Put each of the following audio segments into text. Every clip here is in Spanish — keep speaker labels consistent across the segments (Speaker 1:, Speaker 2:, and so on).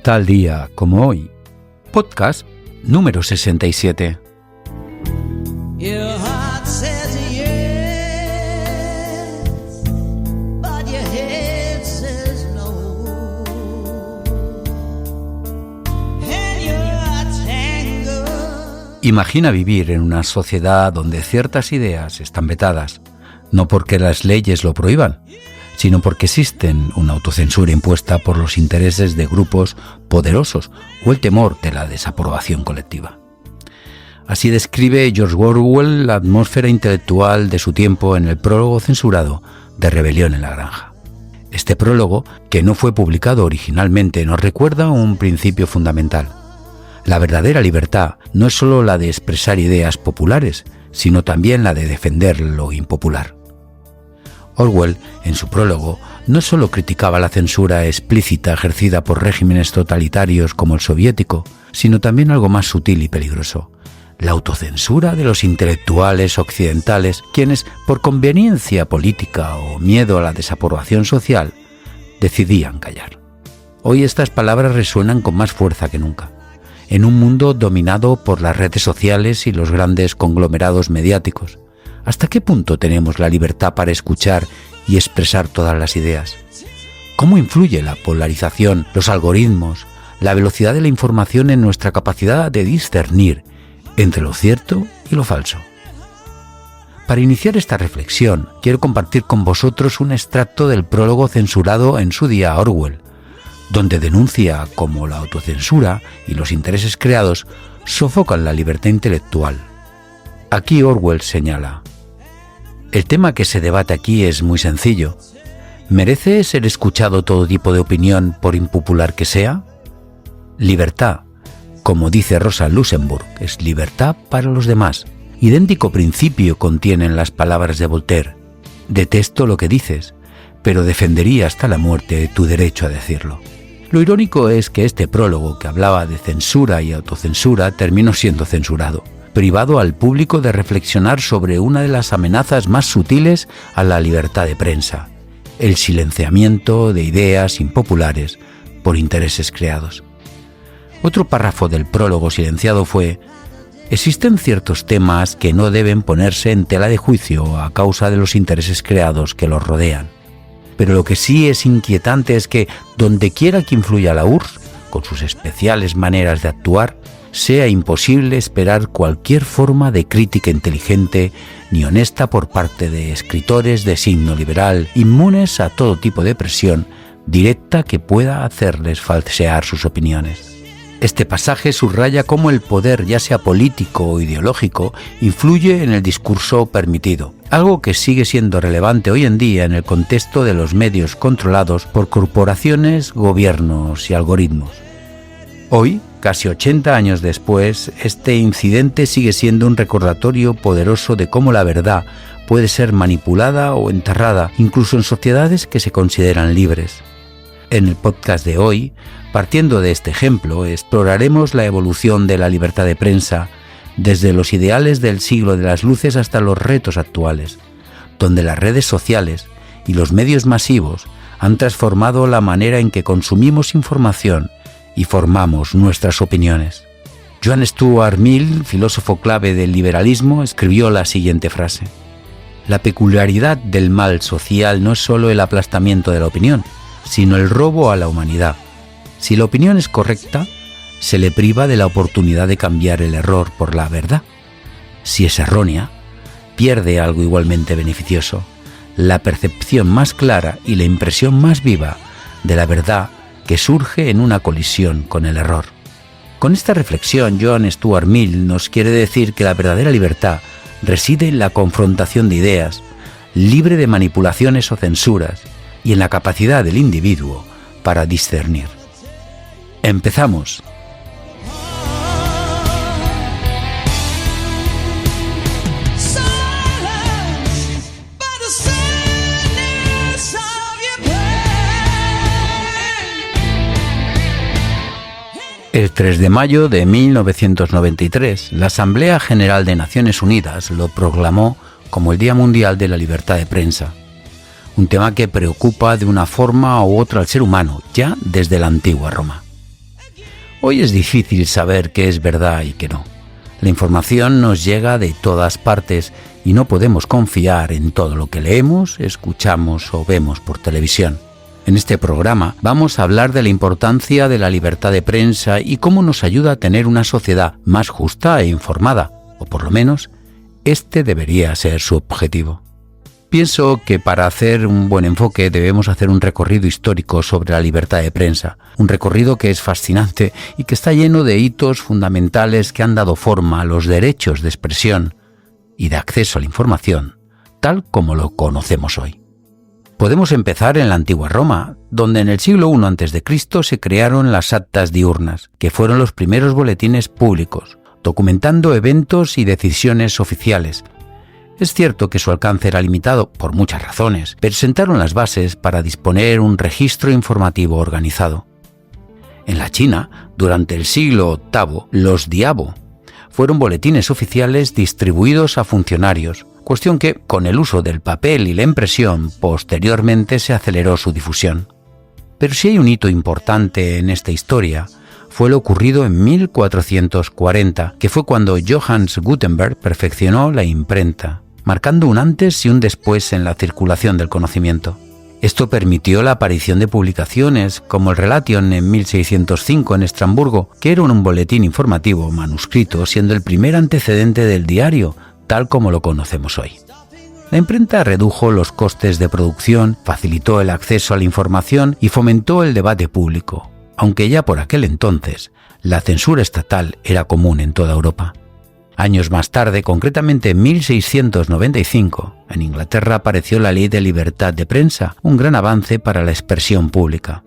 Speaker 1: Tal día como hoy. Podcast número 67. Imagina vivir en una sociedad donde ciertas ideas están vetadas, no porque las leyes lo prohíban, sino porque existen una autocensura impuesta por los intereses de grupos poderosos o el temor de la desaprobación colectiva. Así describe George Orwell la atmósfera intelectual de su tiempo en el prólogo censurado de Rebelión en la Granja. Este prólogo, que no fue publicado originalmente, nos recuerda un principio fundamental. La verdadera libertad no es solo la de expresar ideas populares, sino también la de defender lo impopular. Orwell, en su prólogo, no solo criticaba la censura explícita ejercida por regímenes totalitarios como el soviético, sino también algo más sutil y peligroso: la autocensura de los intelectuales occidentales, quienes, por conveniencia política o miedo a la desaprobación social, decidían callar. Hoy estas palabras resuenan con más fuerza que nunca. En un mundo dominado por las redes sociales y los grandes conglomerados mediáticos, ¿hasta qué punto tenemos la libertad para escuchar y expresar todas las ideas? ¿Cómo influye la polarización, los algoritmos, la velocidad de la información en nuestra capacidad de discernir entre lo cierto y lo falso? Para iniciar esta reflexión, quiero compartir con vosotros un extracto del prólogo censurado en su día a Orwell, donde denuncia cómo la autocensura y los intereses creados sofocan la libertad intelectual. Aquí Orwell señala: el tema que se debate aquí es muy sencillo. ¿Merece ser escuchado todo tipo de opinión, por impopular que sea? Libertad, como dice Rosa Luxemburg, es libertad para los demás. Idéntico principio contienen las palabras de Voltaire: detesto lo que dices, pero defendería hasta la muerte tu derecho a decirlo. Lo irónico es que este prólogo, que hablaba de censura y autocensura, terminó siendo censurado, privado al público de reflexionar sobre una de las amenazas más sutiles a la libertad de prensa: el silenciamiento de ideas impopulares por intereses creados. Otro párrafo del prólogo silenciado fue: existen ciertos temas que no deben ponerse en tela de juicio a causa de los intereses creados que los rodean. Pero lo que sí es inquietante es que, donde quiera que influya la URSS, con sus especiales maneras de actuar, sea imposible esperar cualquier forma de crítica inteligente ni honesta por parte de escritores de signo liberal, inmunes a todo tipo de presión directa que pueda hacerles falsear sus opiniones. Este pasaje subraya cómo el poder, ya sea político o ideológico, influye en el discurso permitido, algo que sigue siendo relevante hoy en día en el contexto de los medios controlados por corporaciones, gobiernos y algoritmos. Hoy, casi 80 años después, este incidente sigue siendo un recordatorio poderoso de cómo la verdad puede ser manipulada o enterrada, incluso en sociedades que se consideran libres. En el podcast de hoy, partiendo de este ejemplo, exploraremos la evolución de la libertad de prensa desde los ideales del siglo de las luces hasta los retos actuales, donde las redes sociales y los medios masivos han transformado la manera en que consumimos información y formamos nuestras opiniones. John Stuart Mill, filósofo clave del liberalismo, escribió la siguiente frase: la peculiaridad del mal social no es solo el aplastamiento de la opinión, sino el robo a la humanidad. Si la opinión es correcta, se le priva de la oportunidad de cambiar el error por la verdad. Si es errónea, pierde algo igualmente beneficioso: la percepción más clara y la impresión más viva de la verdad que surge en una colisión con el error. Con esta reflexión, John Stuart Mill nos quiere decir que la verdadera libertad reside en la confrontación de ideas, libre de manipulaciones o censuras, y en la capacidad del individuo para discernir. Empezamos. El 3 de mayo de 1993, la Asamblea General de Naciones Unidas lo proclamó como el Día Mundial de la Libertad de Prensa, un tema que preocupa de una forma u otra al ser humano, ya desde la antigua Roma. Hoy es difícil saber qué es verdad y qué no. La información nos llega de todas partes y no podemos confiar en todo lo que leemos, escuchamos o vemos por televisión. En este programa vamos a hablar de la importancia de la libertad de prensa y cómo nos ayuda a tener una sociedad más justa e informada, o por lo menos, este debería ser su objetivo. Pienso que para hacer un buen enfoque debemos hacer un recorrido histórico sobre la libertad de prensa, un recorrido que es fascinante y que está lleno de hitos fundamentales que han dado forma a los derechos de expresión y de acceso a la información, tal como lo conocemos hoy. Podemos empezar en la antigua Roma, donde en el siglo I a.C. se crearon las actas diurnas, que fueron los primeros boletines públicos, documentando eventos y decisiones oficiales. Es cierto que su alcance era limitado por muchas razones, pero sentaron las bases para disponer un registro informativo organizado. En la China, durante el siglo VIII, los diabo fueron boletines oficiales distribuidos a funcionarios, cuestión que, con el uso del papel y la impresión, posteriormente se aceleró su difusión. Pero si hay un hito importante en esta historia, fue lo ocurrido en 1440, que fue cuando Johannes Gutenberg perfeccionó la imprenta, marcando un antes y un después en la circulación del conocimiento. Esto permitió la aparición de publicaciones como el Relation en 1605 en Estrasburgo, que era un boletín informativo manuscrito, siendo el primer antecedente del diario, tal como lo conocemos hoy. La imprenta redujo los costes de producción, facilitó el acceso a la información y fomentó el debate público, aunque ya por aquel entonces la censura estatal era común en toda Europa. Años más tarde, concretamente en 1695, en Inglaterra apareció la Ley de Libertad de Prensa, un gran avance para la expresión pública.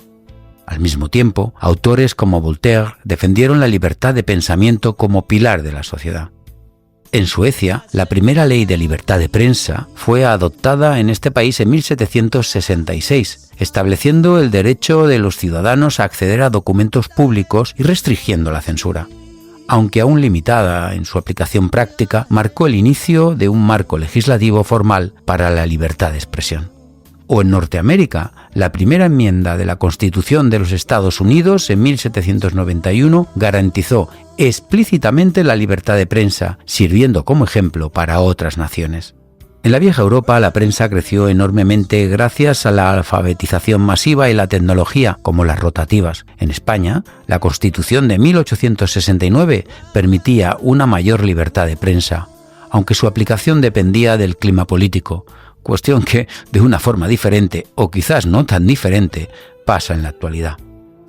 Speaker 1: Al mismo tiempo, autores como Voltaire defendieron la libertad de pensamiento como pilar de la sociedad. En Suecia, la primera ley de libertad de prensa fue adoptada en este país en 1766, estableciendo el derecho de los ciudadanos a acceder a documentos públicos y restringiendo la censura. Aunque aún limitada en su aplicación práctica, marcó el inicio de un marco legislativo formal para la libertad de expresión. O en Norteamérica, la primera enmienda de la Constitución de los Estados Unidos en 1791 garantizó explícitamente la libertad de prensa, sirviendo como ejemplo para otras naciones. En la vieja Europa, la prensa creció enormemente gracias a la alfabetización masiva y la tecnología, como las rotativas. En España, la Constitución de 1869 permitía una mayor libertad de prensa, aunque su aplicación dependía del clima político, cuestión que, de una forma diferente, o quizás no tan diferente, pasa en la actualidad.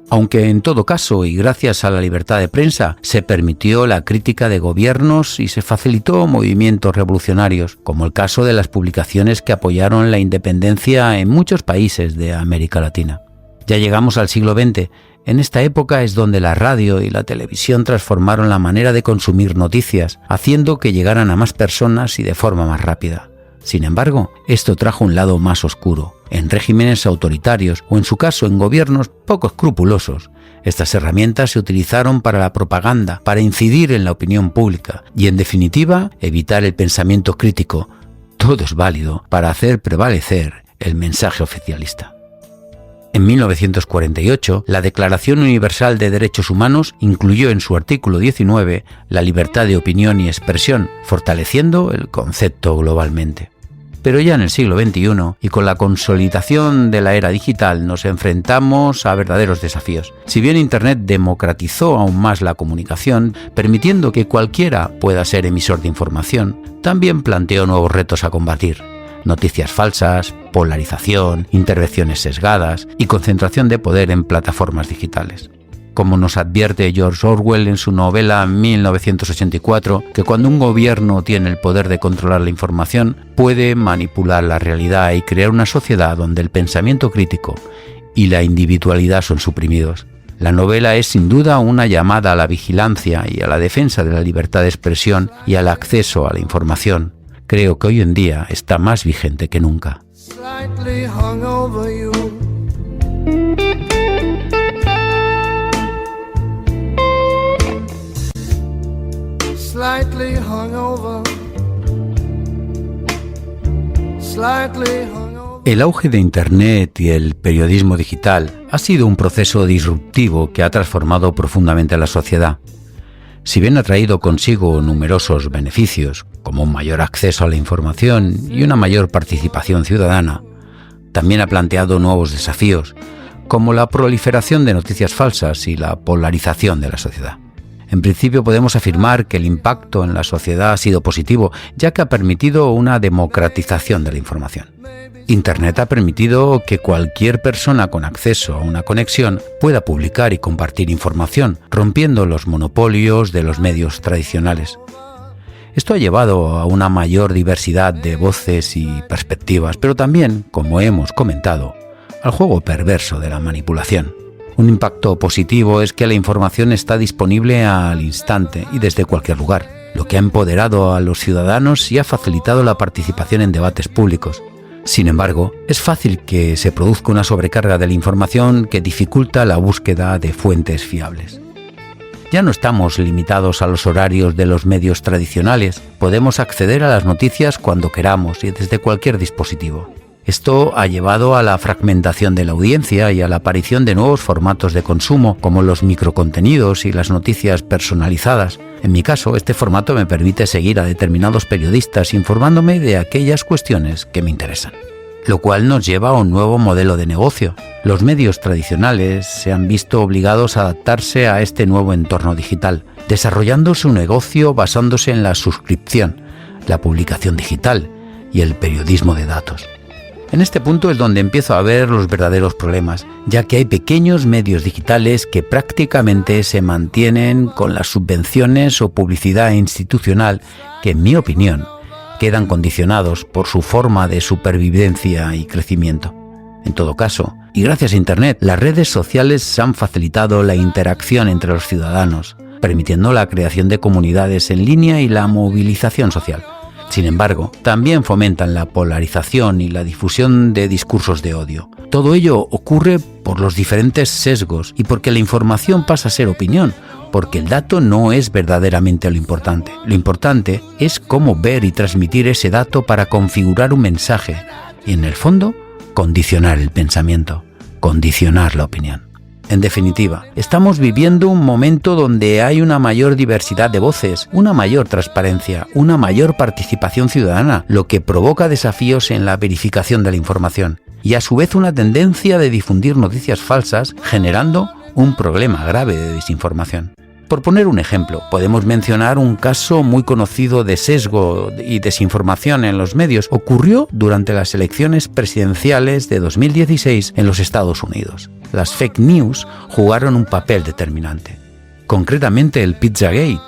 Speaker 1: Aunque en todo caso, y gracias a la libertad de prensa, se permitió la crítica de gobiernos y se facilitó movimientos revolucionarios, como el caso de las publicaciones que apoyaron la independencia en muchos países de América Latina. Ya llegamos al siglo XX. En esta época es donde la radio y la televisión transformaron la manera de consumir noticias, haciendo que llegaran a más personas y de forma más rápida. Sin embargo, esto trajo un lado más oscuro. En regímenes autoritarios o en su caso en gobiernos poco escrupulosos, estas herramientas se utilizaron para la propaganda, para incidir en la opinión pública y, en definitiva, evitar el pensamiento crítico. Todo es válido para hacer prevalecer el mensaje oficialista. En 1948, la Declaración Universal de Derechos Humanos incluyó en su artículo 19 la libertad de opinión y expresión, fortaleciendo el concepto globalmente. Pero ya en el siglo XXI, y con la consolidación de la era digital, nos enfrentamos a verdaderos desafíos. Si bien Internet democratizó aún más la comunicación, permitiendo que cualquiera pueda ser emisor de información, también planteó nuevos retos a combatir. Noticias falsas, polarización, intervenciones sesgadas y concentración de poder en plataformas digitales. Como nos advierte George Orwell en su novela 1984, que cuando un gobierno tiene el poder de controlar la información, puede manipular la realidad y crear una sociedad donde el pensamiento crítico y la individualidad son suprimidos. La novela es sin duda una llamada a la vigilancia y a la defensa de la libertad de expresión y al acceso a la información. Creo que hoy en día está más vigente que nunca. El auge de Internet y el periodismo digital ha sido un proceso disruptivo que ha transformado profundamente a la sociedad. Si bien ha traído consigo numerosos beneficios, como un mayor acceso a la información y una mayor participación ciudadana, también ha planteado nuevos desafíos, como la proliferación de noticias falsas y la polarización de la sociedad. En principio podemos afirmar que el impacto en la sociedad ha sido positivo, ya que ha permitido una democratización de la información. Internet ha permitido que cualquier persona con acceso a una conexión pueda publicar y compartir información, rompiendo los monopolios de los medios tradicionales. Esto ha llevado a una mayor diversidad de voces y perspectivas, pero también, como hemos comentado, al juego perverso de la manipulación. Un impacto positivo es que la información está disponible al instante y desde cualquier lugar, lo que ha empoderado a los ciudadanos y ha facilitado la participación en debates públicos. Sin embargo, es fácil que se produzca una sobrecarga de la información que dificulta la búsqueda de fuentes fiables. Ya no estamos limitados a los horarios de los medios tradicionales, podemos acceder a las noticias cuando queramos y desde cualquier dispositivo. Esto ha llevado a la fragmentación de la audiencia y a la aparición de nuevos formatos de consumo, como los microcontenidos y las noticias personalizadas. En mi caso, este formato me permite seguir a determinados periodistas informándome de aquellas cuestiones que me interesan, lo cual nos lleva a un nuevo modelo de negocio. Los medios tradicionales se han visto obligados a adaptarse a este nuevo entorno digital, desarrollando su negocio basándose en la suscripción, la publicación digital y el periodismo de datos. En este punto es donde empiezo a ver los verdaderos problemas, ya que hay pequeños medios digitales que prácticamente se mantienen con las subvenciones o publicidad institucional que, en mi opinión, quedan condicionados por su forma de supervivencia y crecimiento. En todo caso, y gracias a Internet, las redes sociales han facilitado la interacción entre los ciudadanos, permitiendo la creación de comunidades en línea y la movilización social. Sin embargo, también fomentan la polarización y la difusión de discursos de odio. Todo ello ocurre por los diferentes sesgos y porque la información pasa a ser opinión, porque el dato no es verdaderamente lo importante. Lo importante es cómo ver y transmitir ese dato para configurar un mensaje y, en el fondo, condicionar el pensamiento, condicionar la opinión. En definitiva, estamos viviendo un momento donde hay una mayor diversidad de voces, una mayor transparencia, una mayor participación ciudadana, lo que provoca desafíos en la verificación de la información y a su vez una tendencia de difundir noticias falsas, generando un problema grave de desinformación. Por poner un ejemplo, podemos mencionar un caso muy conocido de sesgo y desinformación en los medios. Ocurrió durante las elecciones presidenciales de 2016 en los Estados Unidos. Las fake news jugaron un papel determinante. Concretamente, el Pizzagate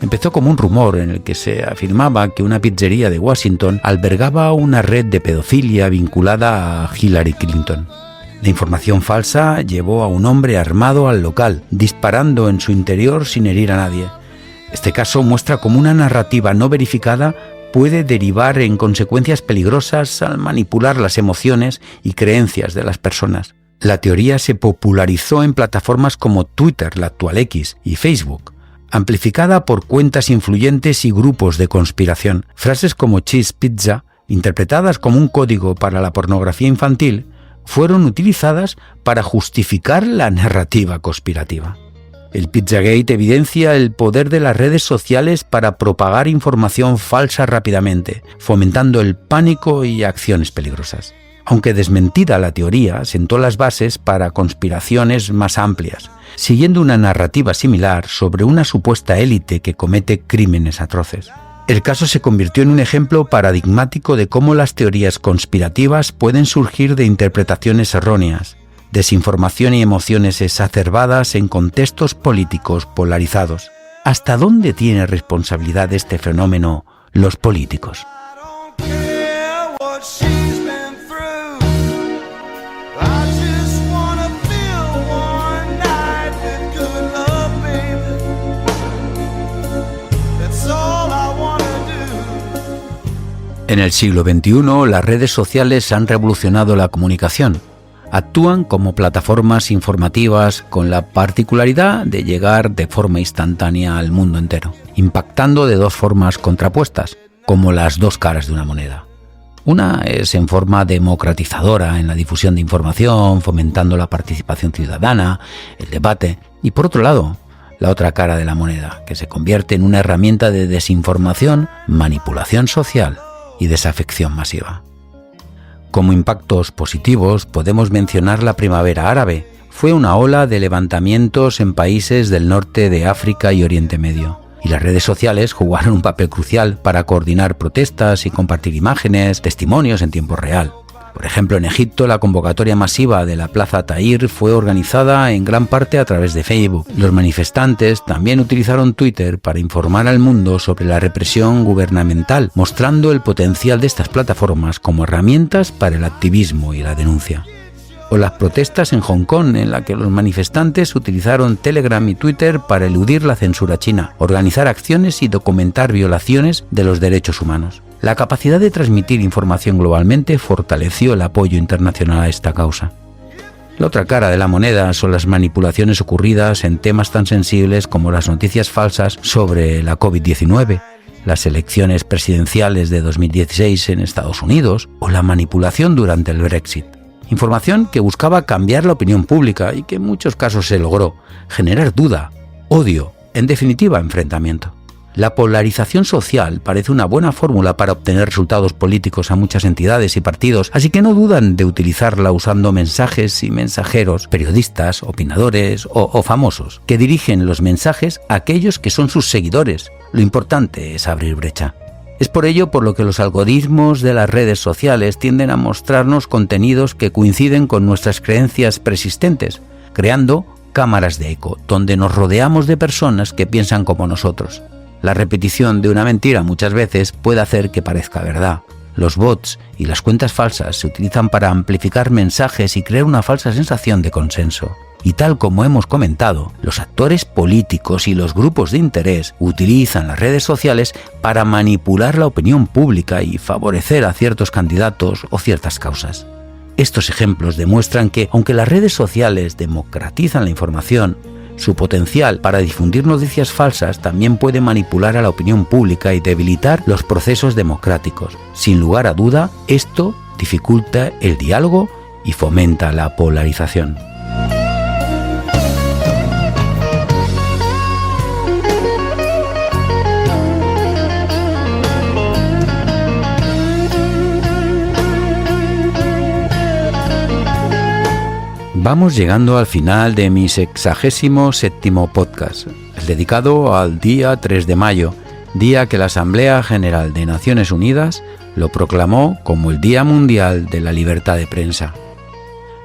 Speaker 1: empezó como un rumor en el que se afirmaba que una pizzería de Washington albergaba una red de pedofilia vinculada a Hillary Clinton. La información falsa llevó a un hombre armado al local, disparando en su interior sin herir a nadie. Este caso muestra cómo una narrativa no verificada puede derivar en consecuencias peligrosas al manipular las emociones y creencias de las personas. La teoría se popularizó en plataformas como Twitter, la actual X, y Facebook, amplificada por cuentas influyentes y grupos de conspiración. Frases como cheese pizza, interpretadas como un código para la pornografía infantil, fueron utilizadas para justificar la narrativa conspirativa. El Pizzagate evidencia el poder de las redes sociales para propagar información falsa rápidamente, fomentando el pánico y acciones peligrosas. Aunque desmentida la teoría, sentó las bases para conspiraciones más amplias, siguiendo una narrativa similar sobre una supuesta élite que comete crímenes atroces. El caso se convirtió en un ejemplo paradigmático de cómo las teorías conspirativas pueden surgir de interpretaciones erróneas, desinformación y emociones exacerbadas en contextos políticos polarizados. ¿Hasta dónde tiene responsabilidad de este fenómeno los políticos? En el siglo XXI, las redes sociales han revolucionado la comunicación. Actúan como plataformas informativas con la particularidad de llegar de forma instantánea al mundo entero, impactando de dos formas contrapuestas, como las dos caras de una moneda. Una es en forma democratizadora en la difusión de información, fomentando la participación ciudadana, el debate, y por otro lado, la otra cara de la moneda, que se convierte en una herramienta de desinformación, manipulación social y desafección masiva. Como impactos positivos podemos mencionar la primavera árabe. Fue una ola de levantamientos en países del norte de África y Oriente Medio. Y las redes sociales jugaron un papel crucial para coordinar protestas y compartir imágenes, testimonios en tiempo real. Por ejemplo, en Egipto, la convocatoria masiva de la Plaza Tahrir fue organizada en gran parte a través de Facebook. Los manifestantes también utilizaron Twitter para informar al mundo sobre la represión gubernamental, mostrando el potencial de estas plataformas como herramientas para el activismo y la denuncia. O las protestas en Hong Kong, en la que los manifestantes utilizaron Telegram y Twitter para eludir la censura china, organizar acciones y documentar violaciones de los derechos humanos. La capacidad de transmitir información globalmente fortaleció el apoyo internacional a esta causa. La otra cara de la moneda son las manipulaciones ocurridas en temas tan sensibles como las noticias falsas sobre la COVID-19, las elecciones presidenciales de 2016 en Estados Unidos o la manipulación durante el Brexit. Información que buscaba cambiar la opinión pública y que en muchos casos se logró, generar duda, odio, en definitiva enfrentamiento. La polarización social parece una buena fórmula para obtener resultados políticos a muchas entidades y partidos, así que no dudan de utilizarla usando mensajes y mensajeros, periodistas, opinadores o famosos, que dirigen los mensajes a aquellos que son sus seguidores. Lo importante es abrir brecha. Es por ello por lo que los algoritmos de las redes sociales tienden a mostrarnos contenidos que coinciden con nuestras creencias persistentes, creando cámaras de eco, donde nos rodeamos de personas que piensan como nosotros. La repetición de una mentira muchas veces puede hacer que parezca verdad. Los bots y las cuentas falsas se utilizan para amplificar mensajes y crear una falsa sensación de consenso. Y tal como hemos comentado, los actores políticos y los grupos de interés utilizan las redes sociales para manipular la opinión pública y favorecer a ciertos candidatos o ciertas causas. Estos ejemplos demuestran que, aunque las redes sociales democratizan la información, su potencial para difundir noticias falsas también puede manipular a la opinión pública y debilitar los procesos democráticos. Sin lugar a duda, esto dificulta el diálogo y fomenta la polarización. Vamos llegando al final de mi 67º podcast, el dedicado al día 3 de mayo, día que la Asamblea General de Naciones Unidas lo proclamó como el Día Mundial de la Libertad de Prensa.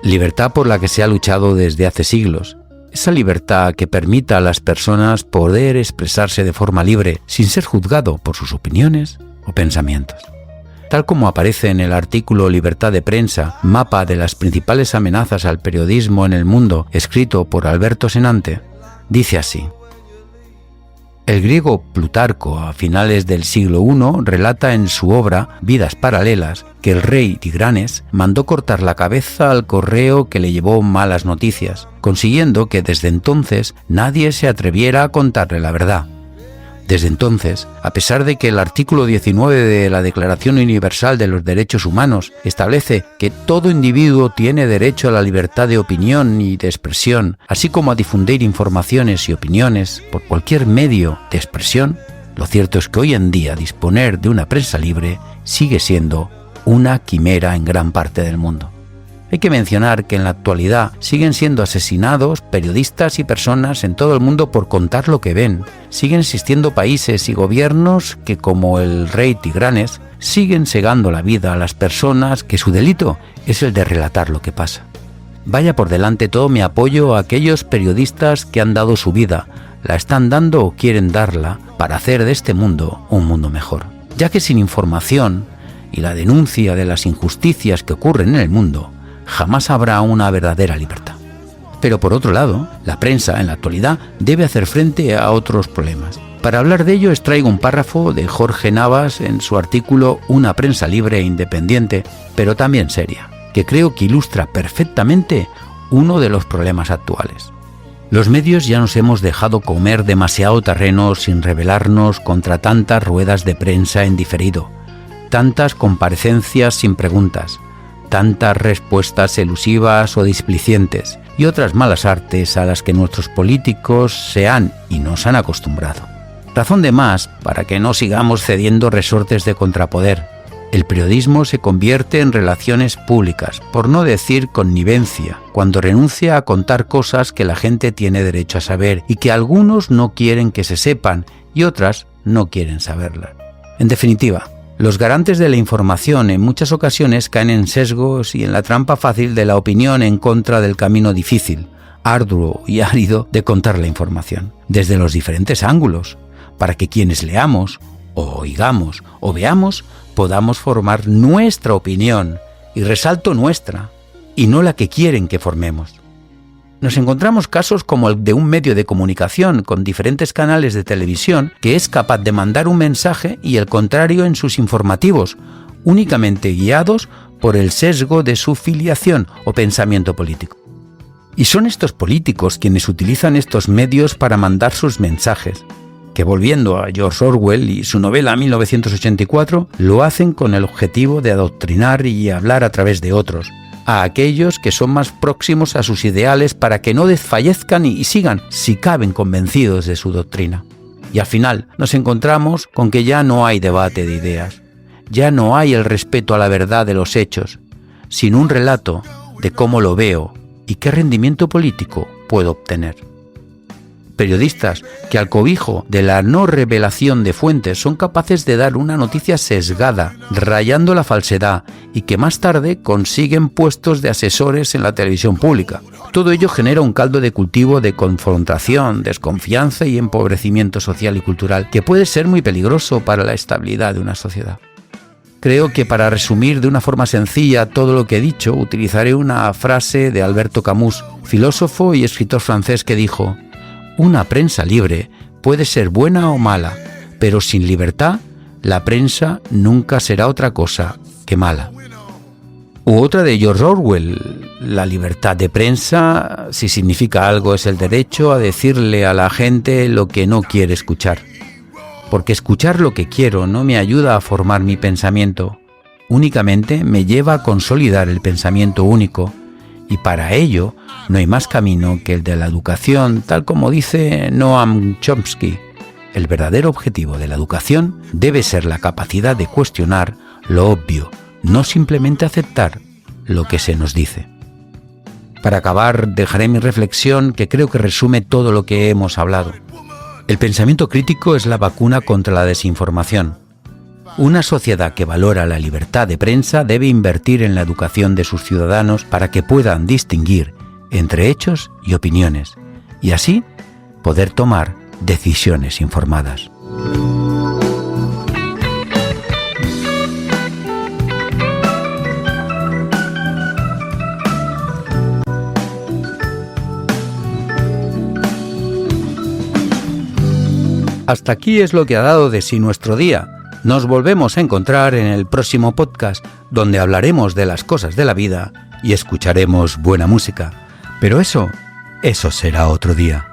Speaker 1: Libertad por la que se ha luchado desde hace siglos, esa libertad que permita a las personas poder expresarse de forma libre sin ser juzgado por sus opiniones o pensamientos. Tal como aparece en el artículo Libertad de Prensa, mapa de las principales amenazas al periodismo en el mundo, escrito por Alberto Senante, dice así: el griego Plutarco, a finales del siglo I, relata en su obra Vidas paralelas que el rey Tigranes mandó cortar la cabeza al correo que le llevó malas noticias, consiguiendo que desde entonces nadie se atreviera a contarle la verdad. Desde entonces, a pesar de que el artículo 19 de la Declaración Universal de los Derechos Humanos establece que todo individuo tiene derecho a la libertad de opinión y de expresión, así como a difundir informaciones y opiniones por cualquier medio de expresión, lo cierto es que hoy en día disponer de una prensa libre sigue siendo una quimera en gran parte del mundo. Hay que mencionar que en la actualidad siguen siendo asesinados periodistas y personas en todo el mundo por contar lo que ven. Siguen existiendo países y gobiernos que, como el rey Tigranes, siguen segando la vida a las personas que su delito es el de relatar lo que pasa. Vaya por delante todo mi apoyo a aquellos periodistas que han dado su vida, la están dando o quieren darla para hacer de este mundo un mundo mejor. Ya que sin información y la denuncia de las injusticias que ocurren en el mundo, jamás habrá una verdadera libertad. Pero por otro lado, la prensa en la actualidad debe hacer frente a otros problemas. Para hablar de ello extraigo un párrafo de Jorge Navas en su artículo Una prensa libre e independiente, pero también seria, que creo que ilustra perfectamente uno de los problemas actuales. Los medios ya nos hemos dejado comer demasiado terreno sin rebelarnos contra tantas ruedas de prensa en diferido, tantas comparecencias sin preguntas, tantas respuestas elusivas o displicientes y otras malas artes a las que nuestros políticos se han y nos han acostumbrado. Razón de más para que no sigamos cediendo resortes de contrapoder. El periodismo se convierte en relaciones públicas, por no decir connivencia, cuando renuncia a contar cosas que la gente tiene derecho a saber y que algunos no quieren que se sepan y otras no quieren saberlas. En definitiva, los garantes de la información en muchas ocasiones caen en sesgos y en la trampa fácil de la opinión en contra del camino difícil, arduo y árido de contar la información, desde los diferentes ángulos, para que quienes leamos, o oigamos, o veamos, podamos formar nuestra opinión, y resalto nuestra, y no la que quieren que formemos. Nos encontramos casos como el de un medio de comunicación con diferentes canales de televisión que es capaz de mandar un mensaje y el contrario en sus informativos, únicamente guiados por el sesgo de su filiación o pensamiento político. Y son estos políticos quienes utilizan estos medios para mandar sus mensajes, que volviendo a George Orwell y su novela 1984, lo hacen con el objetivo de adoctrinar y hablar a través de otros, a aquellos que son más próximos a sus ideales para que no desfallezcan y sigan, si caben, convencidos de su doctrina. Y al final nos encontramos con que ya no hay debate de ideas, ya no hay el respeto a la verdad de los hechos, sino un relato de cómo lo veo y qué rendimiento político puedo obtener. Periodistas que al cobijo de la no revelación de fuentes son capaces de dar una noticia sesgada, rayando la falsedad y que más tarde consiguen puestos de asesores en la televisión pública. Todo ello genera un caldo de cultivo de confrontación, desconfianza y empobrecimiento social y cultural que puede ser muy peligroso para la estabilidad de una sociedad. Creo que para resumir de una forma sencilla todo lo que he dicho, utilizaré una frase de Alberto Camus, filósofo y escritor francés, que dijo: una prensa libre puede ser buena o mala, pero sin libertad, la prensa nunca será otra cosa que mala. U otra de George Orwell: la libertad de prensa, si significa algo, es el derecho a decirle a la gente lo que no quiere escuchar. Porque escuchar lo que quiero no me ayuda a formar mi pensamiento, únicamente me lleva a consolidar el pensamiento único, y para ello no hay más camino que el de la educación, tal como dice Noam Chomsky. El verdadero objetivo de la educación debe ser la capacidad de cuestionar lo obvio, no simplemente aceptar lo que se nos dice. Para acabar, dejaré mi reflexión que creo que resume todo lo que hemos hablado. El pensamiento crítico es la vacuna contra la desinformación. Una sociedad que valora la libertad de prensa debe invertir en la educación de sus ciudadanos para que puedan distinguir entre hechos y opiniones, y así poder tomar decisiones informadas. Hasta aquí es lo que ha dado de sí nuestro día. Nos volvemos a encontrar en el próximo podcast, donde hablaremos de las cosas de la vida y escucharemos buena música. Pero eso será otro día.